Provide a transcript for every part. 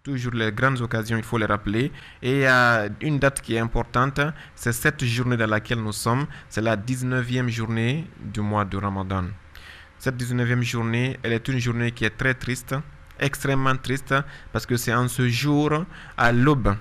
toujours les grandes occasions, il faut les rappeler. Et il y a une date qui est importante, c'est cette journée dans laquelle nous sommes, c'est la 19e journée du mois de Ramadan. Cette 19e journée, elle est une journée qui est très triste, extrêmement triste, parce que c'est en ce jour, à l'aube,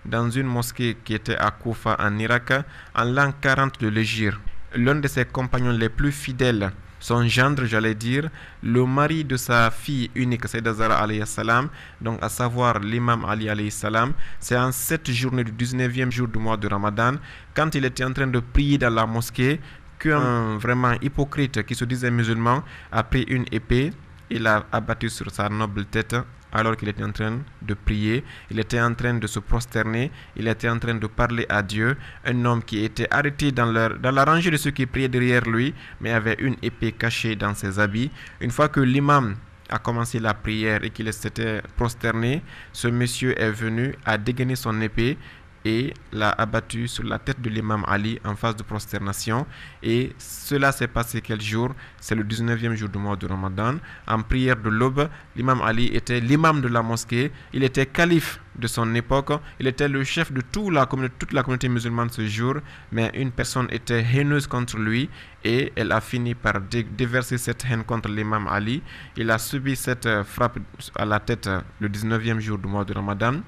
dans une mosquée qui était à Koufa en Irak, en l'an 40 de l'Hégire. L'un de ses compagnons les plus fidèles, son gendre, j'allais dire, le mari de sa fille unique, Sayyidah Zahra alayhi salam, donc à savoir l'imam Ali alayhi salam, c'est en cette journée du 19e jour du mois de Ramadan, quand il était en train de prier dans la mosquée, qu'un vraiment hypocrite qui se disait musulman a pris une épée, il l'a abattu sur sa noble tête alors qu'il était en train de prier, il était en train de se prosterner, il était en train de parler à Dieu, un homme qui était arrêté dans la rangée de ceux qui priaient derrière lui, mais avait une épée cachée dans ses habits. Une fois que l'imam a commencé la prière et qu'il s'était prosterné, ce monsieur est venu, a dégainé son épée et l'a abattu sur la tête de l'imam Ali en phase de prosternation. Et cela s'est passé quel jour? C'est le 19e jour du mois de Ramadan. En prière de l'aube, l'imam Ali était l'imam de la mosquée, il était calife de son époque, il était le chef de toute la communauté musulmane ce jour, mais une personne était haineuse contre lui et elle a fini par déverser cette haine contre l'imam Ali. Il a subi cette frappe à la tête le 19e jour du mois de Ramadan.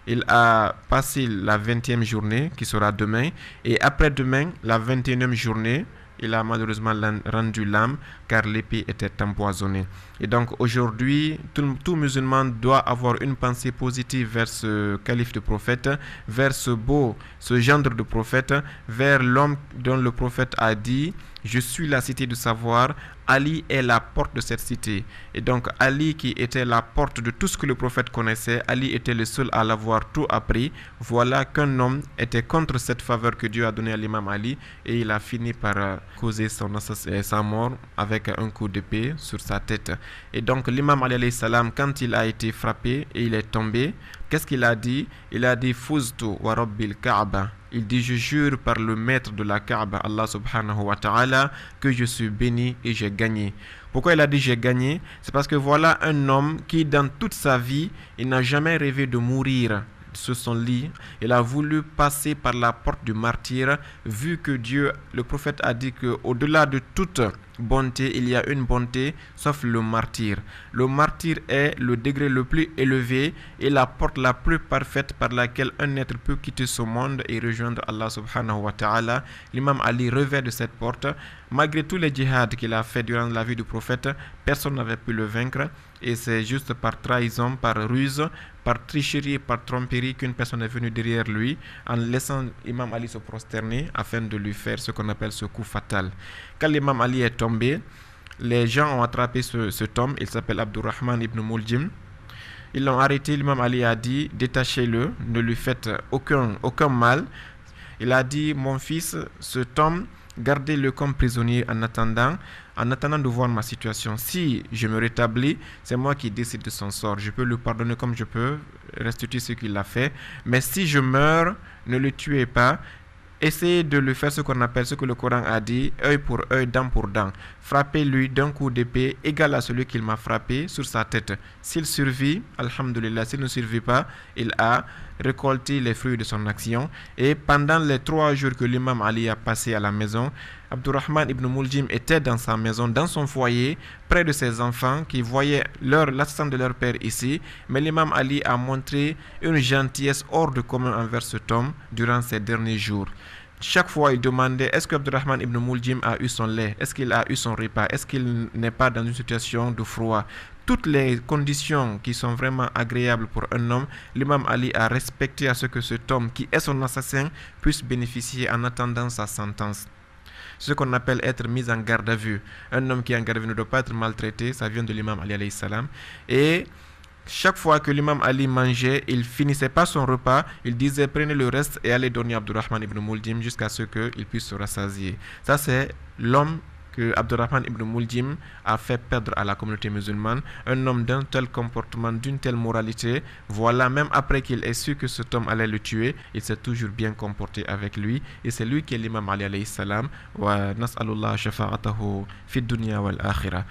Il a passé la 20e journée, qui sera demain, et après-demain, la 21e journée, il a malheureusement rendu l'âme, car l'épée était empoisonnée. Et donc aujourd'hui, tout musulman doit avoir une pensée positive vers ce calife de prophète, vers ce gendre de prophète, vers l'homme dont le prophète a dit: je suis la cité du savoir, Ali est la porte de cette cité. Et donc Ali, qui était la porte de tout ce que le prophète connaissait, Ali était le seul à l'avoir tout appris. Voilà qu'un homme était contre cette faveur que Dieu a donnée à l'imam Ali, et il a fini par causer sa mort avec un coup d'épée sur sa tête. Et donc l'imam Ali alayhi salam, quand il a été frappé et il est tombé, qu'est-ce qu'il a dit? Il a dit: Fuztu wa rabbil Kaaba. Il dit: je jure par le maître de la Kaaba, Allah subhanahu wa ta'ala, que je suis béni et j'ai gagné. Pourquoi il a dit j'ai gagné? C'est parce que voilà un homme qui, dans toute sa vie, il n'a jamais rêvé de mourir sur son lit. Il a voulu passer par la porte du martyr, vu que Dieu, le prophète, a dit que au-delà de toute bonté, il y a une bonté, sauf le martyr. Le martyr est le degré le plus élevé et la porte la plus parfaite par laquelle un être peut quitter ce monde et rejoindre Allah subhanahu wa ta'ala. L'imam Ali revêt de cette porte. Malgré tous les djihad qu'il a fait durant la vie du prophète, personne n'avait pu le vaincre. Et c'est juste par trahison, par ruse, par tricherie, par tromperie qu'une personne est venue derrière lui en laissant l'imam Ali se prosterner afin de lui faire ce qu'on appelle ce coup fatal. Quand l'imam Ali est tombé, les gens ont attrapé cet homme, il s'appelle Abdurrahman ibn Muljim. Ils l'ont arrêté, l'imam Ali a dit: détachez-le, ne lui faites aucun mal. Il a dit: mon fils, cet homme, gardez-le comme prisonnier en attendant de voir ma situation. Si je me rétablis, c'est moi qui décide de son sort. Je peux le pardonner comme je peux restituer ce qu'il a fait. Mais si je meurs, ne le tuez pas. Essayez de lui faire ce qu'on appelle, ce que le Coran a dit, œil pour œil, dent pour dent. Frappez-lui d'un coup d'épée égal à celui qu'il m'a frappé sur sa tête. S'il survit, alhamdulillah, s'il ne survit pas, il a récolté les fruits de son action. Et pendant les 3 jours que l'imam Ali a passé à la maison, Abdurrahman ibn Muljim était dans sa maison, dans son foyer, près de ses enfants qui voyaient l'assistance de leur père ici. Mais l'imam Ali a montré une gentillesse hors de commun envers cet homme durant ces derniers jours. Chaque fois, il demandait: est-ce que Abdurrahman ibn Muljim a eu son lait? Est-ce qu'il a eu son repas? Est-ce qu'il n'est pas dans une situation de froid? Toutes les conditions qui sont vraiment agréables pour un homme, l'imam Ali a respecté à ce que cet homme, qui est son assassin, puisse bénéficier en attendant sa sentence. Ce qu'on appelle être mis en garde à vue. Un homme qui est en garde à vue ne doit pas être maltraité, ça vient de l'imam Ali alayhi salam. Et chaque fois que l'imam Ali mangeait, il finissait pas son repas, il disait: prenez le reste et allez donner à Abdurrahman ibn Muljim jusqu'à ce qu'il puisse se rassasier. Ça, c'est l'homme que Abdurrahman ibn Muljim a fait perdre à la communauté musulmane, un homme d'un tel comportement, d'une telle moralité. Voilà, même après qu'il ait su que cet homme allait le tuer, il s'est toujours bien comporté avec lui, et c'est lui qui est l'imam Ali alayhi salam. Wa nas'alullah shafa'atahu fi dunya wal akhirah.